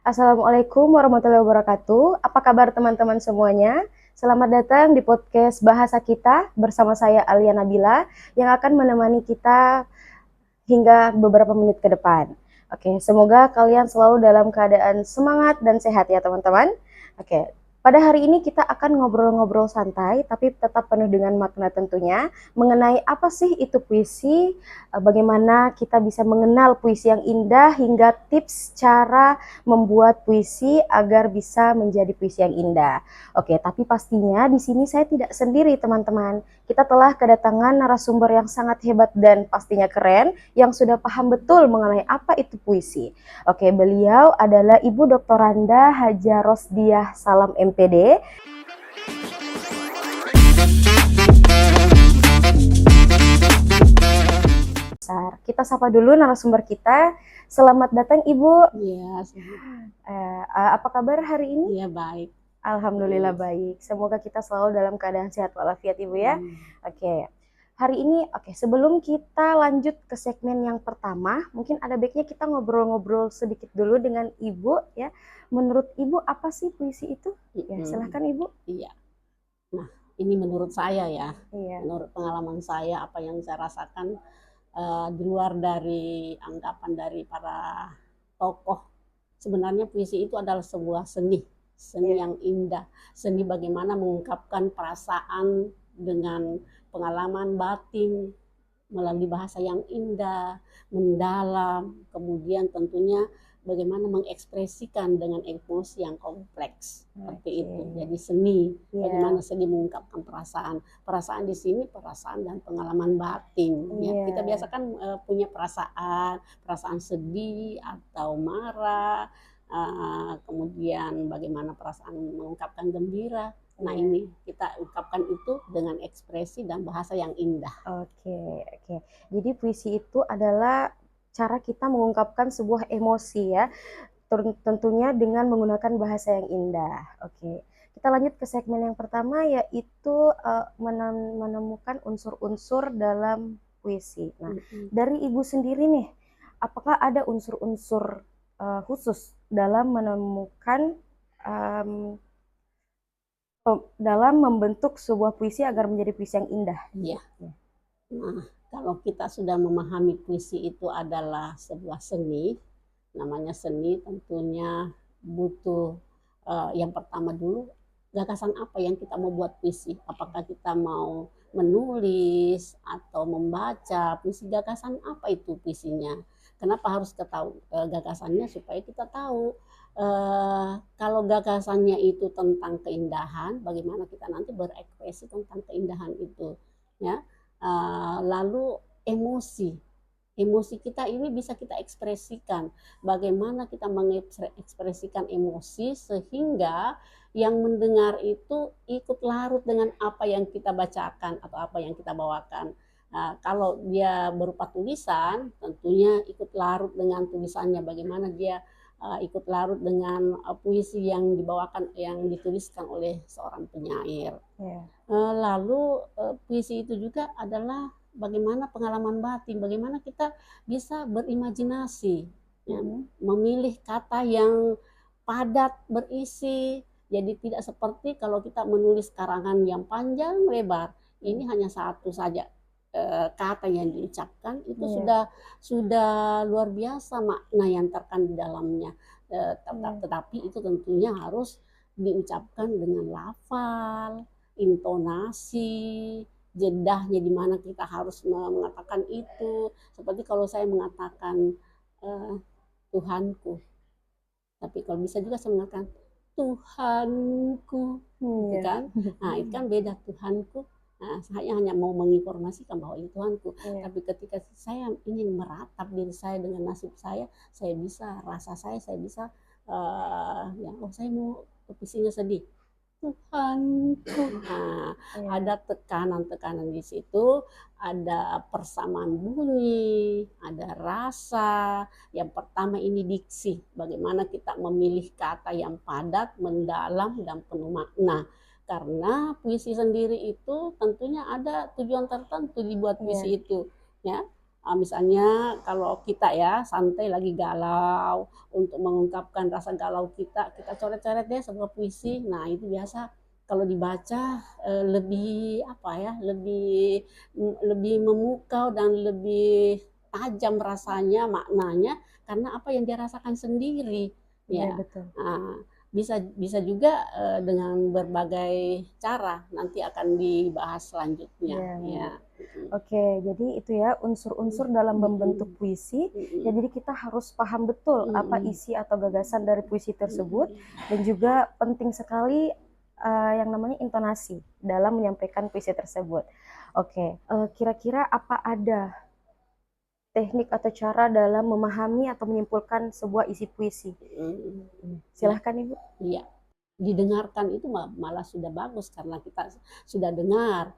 Assalamualaikum warahmatullahi wabarakatuh. Apa kabar teman-teman semuanya? Selamat datang di podcast Bahasa Kita bersama saya Alia Nabila yang akan menemani kita hingga beberapa menit ke depan. Oke, semoga kalian selalu dalam keadaan semangat dan sehat ya teman-teman. Oke, pada hari ini kita akan ngobrol-ngobrol santai tapi tetap penuh dengan makna tentunya mengenai apa sih itu puisi, bagaimana kita bisa mengenal puisi yang indah hingga tips cara membuat puisi agar bisa menjadi puisi yang indah. Oke, tapi pastinya di sini saya tidak sendiri teman-teman. Kita telah kedatangan narasumber yang sangat hebat dan pastinya keren yang sudah paham betul mengenai apa itu puisi. Oke, beliau adalah Ibu Doktoranda Haja Rosdiah Salam MPD. Kita sapa dulu narasumber kita. Selamat datang Ibu. Iya, Apa kabar hari ini? iya baik. Alhamdulillah baik. Semoga kita selalu dalam keadaan sehat walafiat Ibu ya. Oke. Hari ini sebelum kita lanjut ke segmen yang pertama, mungkin ada baiknya kita ngobrol-ngobrol sedikit dulu dengan Ibu ya. Menurut Ibu apa sih puisi itu? Ya, silahkan Ibu. Iya. Nah, ini menurut saya ya. Iya. Menurut pengalaman saya, apa yang saya rasakan di luar dari anggapan dari para tokoh. Sebenarnya puisi itu adalah sebuah seni yang indah. Seni bagaimana mengungkapkan perasaan dengan pengalaman batin melalui bahasa yang indah, mendalam, kemudian tentunya bagaimana mengekspresikan dengan emosi yang kompleks seperti itu. Jadi seni, bagaimana seni mengungkapkan perasaan. Perasaan di sini perasaan dan pengalaman batin. Ya. Kita biasa kan punya perasaan sedih atau marah, kemudian bagaimana perasaan mengungkapkan gembira. Nah ini kita ungkapkan itu dengan ekspresi dan bahasa yang indah. Oke. Jadi puisi itu adalah cara kita mengungkapkan sebuah emosi ya, tentunya dengan menggunakan bahasa yang indah. Oke. Kita lanjut ke segmen yang pertama yaitu menemukan unsur-unsur dalam puisi. Nah, dari Ibu sendiri nih, apakah ada unsur-unsur khusus dalam menemukan dalam membentuk sebuah puisi agar menjadi puisi yang indah? Iya. Nah, kalau kita sudah memahami puisi itu adalah sebuah seni, namanya seni tentunya butuh yang pertama dulu gagasan apa yang kita mau buat puisi. Apakah kita mau menulis atau membaca puisi, gagasan apa itu puisinya. Kenapa harus ketahui gagasannya supaya kita tahu kalau gagasannya itu tentang keindahan, bagaimana kita nanti berekspresi tentang keindahan itu, ya. Lalu emosi kita ini bisa kita ekspresikan, bagaimana kita mengekspresikan emosi sehingga yang mendengar itu ikut larut dengan apa yang kita bacakan atau apa yang kita bawakan. Kalau dia berupa tulisan, tentunya ikut larut dengan tulisannya, bagaimana dia ikut larut dengan puisi yang dibawakan, yang dituliskan oleh seorang penyair. Lalu puisi itu juga adalah bagaimana pengalaman batin, bagaimana kita bisa berimajinasi, ya, memilih kata yang padat berisi. Jadi tidak seperti kalau kita menulis karangan yang panjang lebar, ini hanya satu saja kata yang diucapkan itu sudah luar biasa makna yang terkandung di dalamnya. Tetapi itu tentunya harus diucapkan dengan lafal, intonasi, jedahnya di mana kita harus mengatakan itu. Seperti kalau saya mengatakan Tuhanku, tapi kalau bisa juga saya mengatakan Tuhanku, gitu kan? Nah itu kan beda Tuhanku. Nah, saya hanya mau menginformasikan bahwa itu Tuhanku. Tapi ketika saya ingin meratap diri saya dengan nasib saya bisa rasa saya bisa saya mau puisinya sedih. Tuhanku. Nah, ada tekanan-tekanan di situ, ada persamaan bunyi, ada rasa. Yang pertama ini diksi, bagaimana kita memilih kata yang padat, mendalam, dan penuh makna. Karena puisi sendiri itu tentunya ada tujuan tertentu dibuat puisi itu, ya. Misalnya kalau kita ya santai lagi galau, untuk mengungkapkan rasa galau kita, kita coret-coret deh sebuah puisi. Nah itu biasa kalau dibaca lebih apa ya, lebih memukau dan lebih tajam rasanya, maknanya karena apa yang dia rasakan sendiri. Iya, Ya, betul. nah, bisa bisa juga dengan berbagai cara nanti akan dibahas selanjutnya. Iya, iya. Ya. Oke, jadi itu ya unsur-unsur dalam membentuk puisi. Ya, jadi kita harus paham betul apa isi atau gagasan dari puisi tersebut, dan juga penting sekali yang namanya intonasi dalam menyampaikan puisi tersebut. Oke, kira-kira apa ada teknik atau cara dalam memahami atau menyimpulkan sebuah isi puisi? Ya, Silahkan Ibu. iya. Didengarkan itu malah sudah bagus karena kita sudah dengar,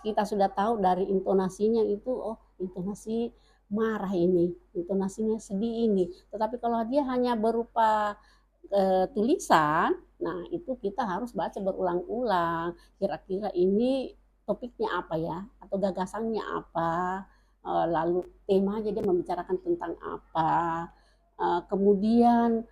kita sudah tahu dari intonasinya itu, oh intonasi marah ini, intonasinya sedih ini. Tetapi kalau dia hanya berupa tulisan, nah itu kita harus baca berulang-ulang. Kira-kira ini topiknya apa ya, atau gagasannya apa, lalu temanya dia membicarakan tentang apa. Kemudian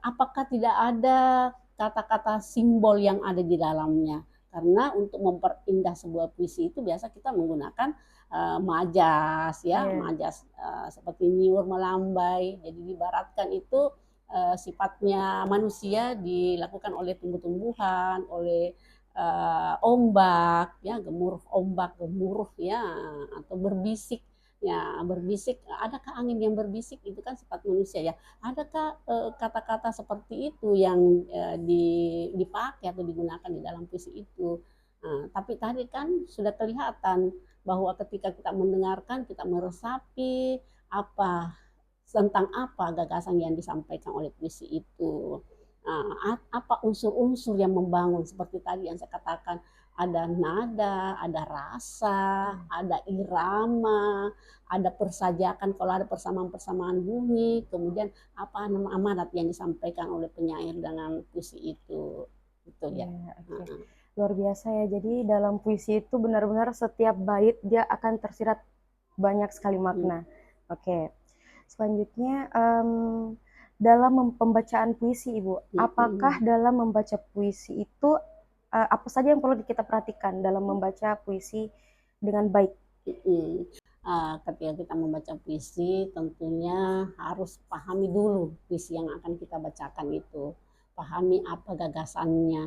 apakah tidak ada kata-kata simbol yang ada di dalamnya? Karena untuk memperindah sebuah puisi itu biasa kita menggunakan majas ya, Iya. majas seperti nyiur melambai. Jadi dibaratkan itu sifatnya manusia dilakukan oleh tumbuh-tumbuhan, oleh ombak ya, gemuruh ombak, gemuruh ya, atau berbisik ya, berbisik. Adakah angin yang berbisik? Itu kan sifat manusia ya. Adakah kata-kata seperti itu yang dipakai atau digunakan di dalam puisi itu? Nah, tapi tadi kan sudah kelihatan bahwa ketika kita mendengarkan, kita meresapi apa tentang apa gagasan yang disampaikan oleh puisi itu. Nah, apa unsur-unsur yang membangun seperti tadi yang saya katakan, ada nada, ada rasa, ada irama, ada persajakan kalau ada persamaan-persamaan bunyi, kemudian apa nama amanat yang disampaikan oleh penyair dengan puisi itu. Itu ya. Ya, oke. Luar biasa ya. Jadi dalam puisi itu benar-benar setiap bait dia akan tersirat banyak sekali makna. Oke. Selanjutnya dalam pembacaan puisi Ibu, apakah dalam membaca puisi itu apa saja yang perlu kita perhatikan dalam membaca puisi dengan baik? Ketika kita membaca puisi tentunya harus pahami dulu puisi yang akan kita bacakan itu, pahami apa gagasannya,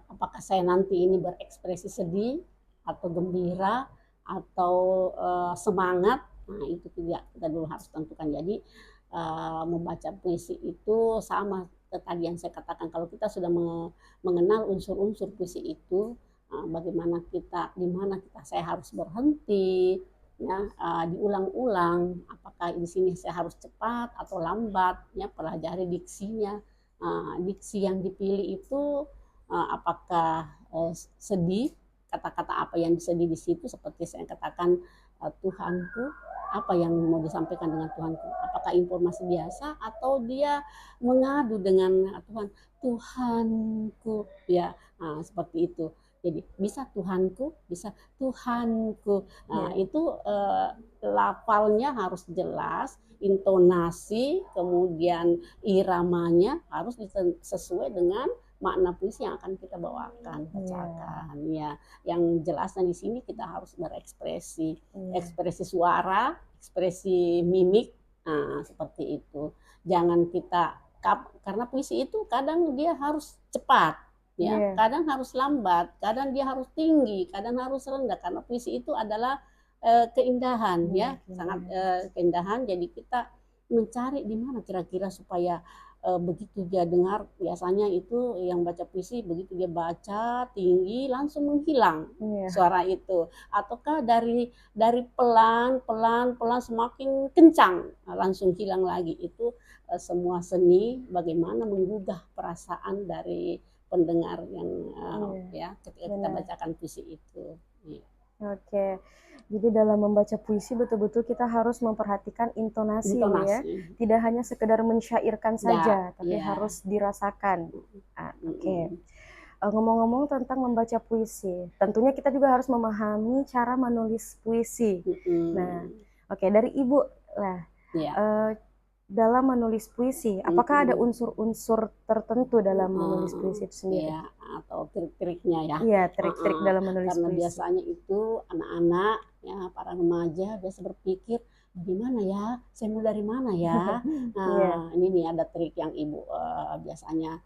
apakah saya nanti ini berekspresi sedih atau gembira atau semangat. Nah itu kita dulu harus tentukan. Jadi membaca puisi itu sama tadi yang saya katakan, kalau kita sudah mengenal unsur-unsur puisi itu, bagaimana kita, di mana saya harus berhenti ya, diulang-ulang, apakah di sini saya harus cepat atau lambat ya, pelajari diksinya. Diksi yang dipilih itu apakah sedih, kata-kata apa yang sedih di situ, seperti saya katakan Tuhanku, apa yang mau disampaikan dengan Tuhanku, apakah informasi biasa atau dia mengadu dengan Tuhan, Tuhanku ya, seperti itu. Jadi bisa Tuhanku, bisa Tuhanku. Nah, itu lafalnya harus jelas, intonasi, kemudian iramanya harus sesuai dengan makna puisi yang akan kita bawakan, bacakan ya. Yang jelasnya di sini kita harus berekspresi, ekspresi suara, ekspresi mimik, seperti itu. Jangan kita, karena puisi itu kadang dia harus cepat ya, kadang harus lambat, kadang dia harus tinggi, kadang harus rendah, karena puisi itu adalah keindahan ya, sangat keindahan. Jadi kita mencari di mana kira-kira supaya begitu dia dengar, biasanya itu yang baca puisi begitu dia baca tinggi langsung menghilang suara itu, ataukah dari pelan semakin kencang langsung hilang lagi. Itu semua seni bagaimana menggugah perasaan dari pendengar yang ya ketika kita bacakan puisi itu. Oke. Jadi dalam membaca puisi betul-betul kita harus memperhatikan intonasi. Ya. Tidak hanya sekedar mensyairkan saja, tapi harus dirasakan. Oke. ngomong-ngomong tentang membaca puisi, tentunya kita juga harus memahami cara menulis puisi. Nah, oke, dari Ibu lah, Ya. dalam menulis puisi, apakah ada unsur-unsur tertentu dalam menulis puisi itu sendiri? Ya, atau trik-triknya ya. Iya, trik-trik dalam menulis Karena puisi. biasanya itu anak-anak ya, para remaja biasa berpikir gimana ya, saya mulai dari mana ya. Nah, ini nih ada trik yang Ibu biasanya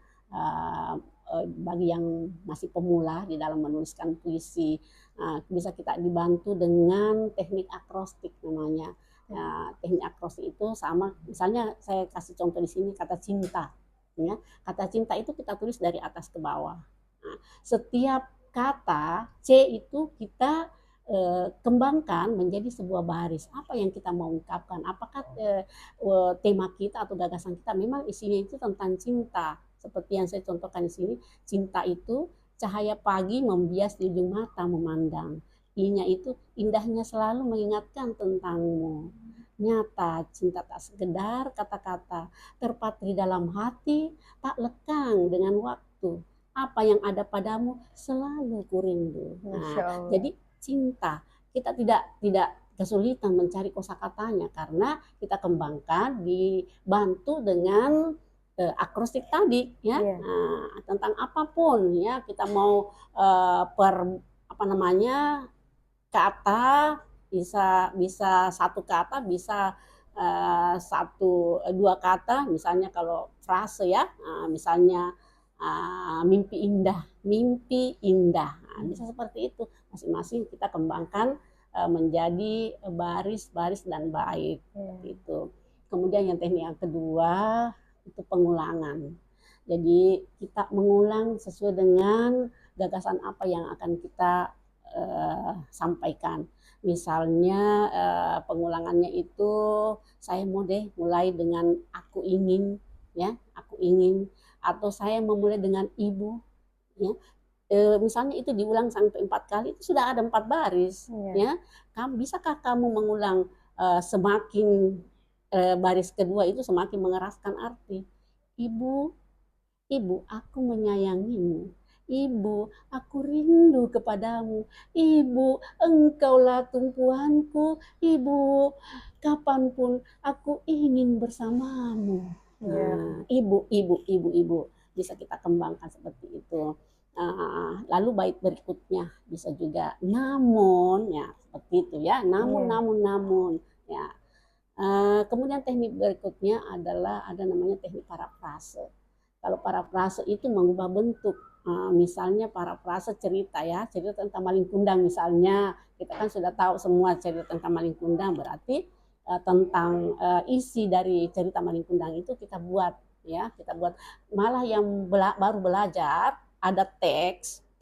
bagi yang masih pemula di dalam menuliskan puisi, bisa kita dibantu dengan teknik akrostik namanya. Teknik akrostik itu sama, misalnya saya kasih contoh di sini kata cinta. Ya, kata cinta itu kita tulis dari atas ke bawah. Nah, setiap kata C itu kita kembangkan menjadi sebuah baris. Apa yang kita mau ungkapkan? Apakah tema kita atau gagasan kita memang isinya itu tentang cinta? Seperti yang saya contohkan di sini, cinta itu cahaya pagi membias di ujung mata memandang. I-nya itu indahnya selalu mengingatkan tentangmu. Nyata, cinta tak sekedar kata-kata, terpatri dalam hati, tak lekang dengan waktu. Apa yang ada padamu selalu kurindu. Nah, jadi cinta kita tidak kesulitan mencari kosakatanya karena kita kembangkan dibantu dengan akrostik tadi ya. Nah, tentang apapun ya kita mau apa namanya kata bisa satu kata bisa dua kata, misalnya kalau frase ya, misalnya mimpi indah, bisa seperti itu, masing-masing kita kembangkan menjadi baris-baris dan bait itu. Kemudian yang teknik yang kedua itu pengulangan. Jadi kita mengulang sesuai dengan gagasan apa yang akan kita sampaikan. Misalnya pengulangannya itu saya mau deh mulai dengan aku ingin ya, aku ingin, atau saya memulai dengan ibu ya. Misalnya itu diulang sampai 4 kali itu sudah ada 4 baris ya. Bisakah kamu mengulang semakin baris kedua itu semakin mengeraskan arti. Ibu, ibu aku menyayangimu. Ibu, aku rindu kepadamu. Ibu, engkaulah tumpuanku. Ibu, kapanpun aku ingin bersamamu. Nah, ibu. Bisa kita kembangkan seperti itu. Lalu bait berikutnya bisa juga namun, ya seperti itu ya. Namun. Ya. Kemudian teknik berikutnya adalah ada namanya teknik parafrase. Kalau parafrase itu mengubah bentuk. Misalnya parafrase cerita ya, cerita tentang Malin Kundang misalnya. Kita kan sudah tahu semua cerita tentang Malin Kundang, berarti tentang isi dari cerita Malin Kundang itu kita buat ya, kita buat. Malah yang baru belajar ada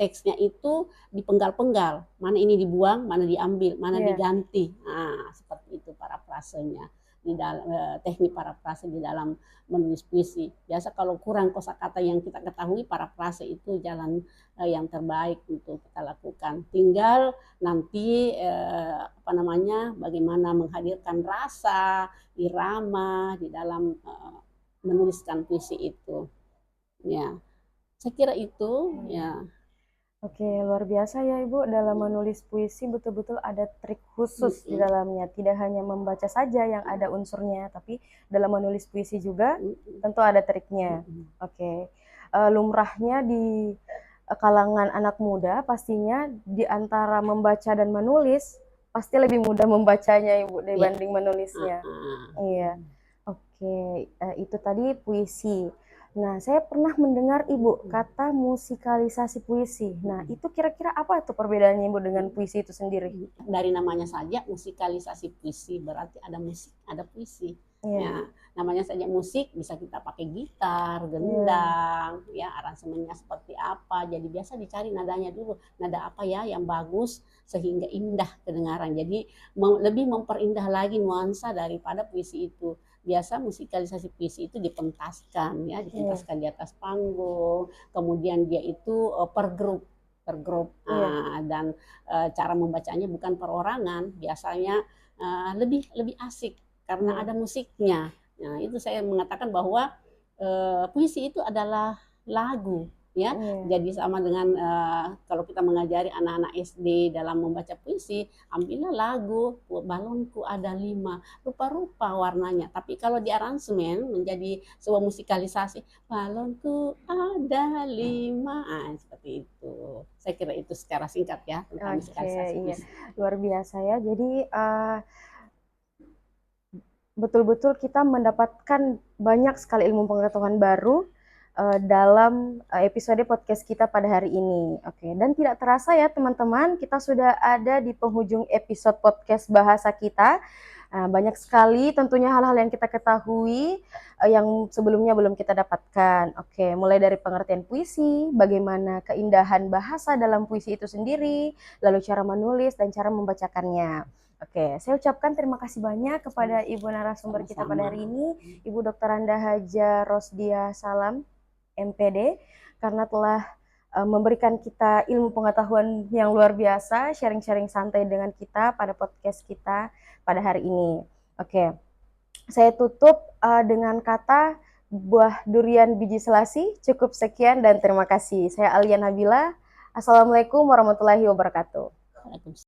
teksnya itu dipenggal-penggal. Mana ini dibuang, mana diambil, mana diganti. Nah, seperti itu parafrasenya. Di dalam teknik parafrase di dalam menulis puisi. Biasa kalau kurang kosakata yang kita ketahui, parafrase itu jalan yang terbaik untuk kita lakukan. Tinggal nanti bagaimana menghadirkan rasa, irama di dalam menuliskan puisi itu. Ya, saya kira itu ya. Oke, luar biasa ya Ibu, dalam menulis puisi betul-betul ada trik khusus di dalamnya. Tidak hanya membaca saja yang ada unsurnya, tapi dalam menulis puisi juga tentu ada triknya. Oke, lumrahnya di kalangan anak muda pastinya di antara membaca dan menulis pasti lebih mudah membacanya Ibu dibanding menulisnya. Iya. Oke, itu tadi puisi. Nah, saya pernah mendengar Ibu kata musikalisasi puisi. Nah, itu kira-kira apa itu perbedaannya Ibu dengan puisi itu sendiri? Dari namanya saja musikalisasi puisi, berarti ada musik, ada puisi. Ya, namanya saja musik, bisa kita pakai gitar, gendang, ya aransemennya seperti apa. Jadi biasa dicari nadanya dulu, nada apa ya yang bagus sehingga indah kedengaran. Jadi lebih memperindah lagi nuansa daripada puisi itu. Biasa musikalisasi puisi itu dipentaskan ya, dipentaskan di atas panggung, kemudian dia itu per grup dan cara membacanya bukan perorangan, biasanya lebih asik karena ada musiknya. Nah, itu saya mengatakan bahwa puisi itu adalah lagu ya. Iya. Jadi sama dengan kalau kita mengajari anak-anak SD dalam membaca puisi, ambillah lagu balonku ada 5, rupa-rupa warnanya. Tapi kalau di aransemen menjadi sebuah musikalisasi, balonku ada 5, seperti itu. Saya kira itu secara singkat ya tentang Oke, musikalisasi iya. puisi. Luar biasa ya. Jadi betul-betul kita mendapatkan banyak sekali ilmu pengetahuan baru dalam episode podcast kita pada hari ini. Oke, dan tidak terasa ya teman-teman, kita sudah ada di penghujung episode podcast bahasa kita. Banyak sekali tentunya hal-hal yang kita ketahui yang sebelumnya belum kita dapatkan. Oke, mulai dari pengertian puisi, bagaimana keindahan bahasa dalam puisi itu sendiri, lalu cara menulis dan cara membacakannya. Oke, saya ucapkan terima kasih banyak kepada Ibu narasumber kita pada hari ini, Ibu Dr. Anda Haja Rosdia Salam, MPD, karena telah memberikan kita ilmu pengetahuan yang luar biasa, sharing-sharing santai dengan kita pada podcast kita pada hari ini. Oke, saya tutup dengan kata buah durian biji selasi. Cukup sekian dan terima kasih. Saya Alia Nabila. Assalamualaikum warahmatullahi wabarakatuh. Waalaikumsalam.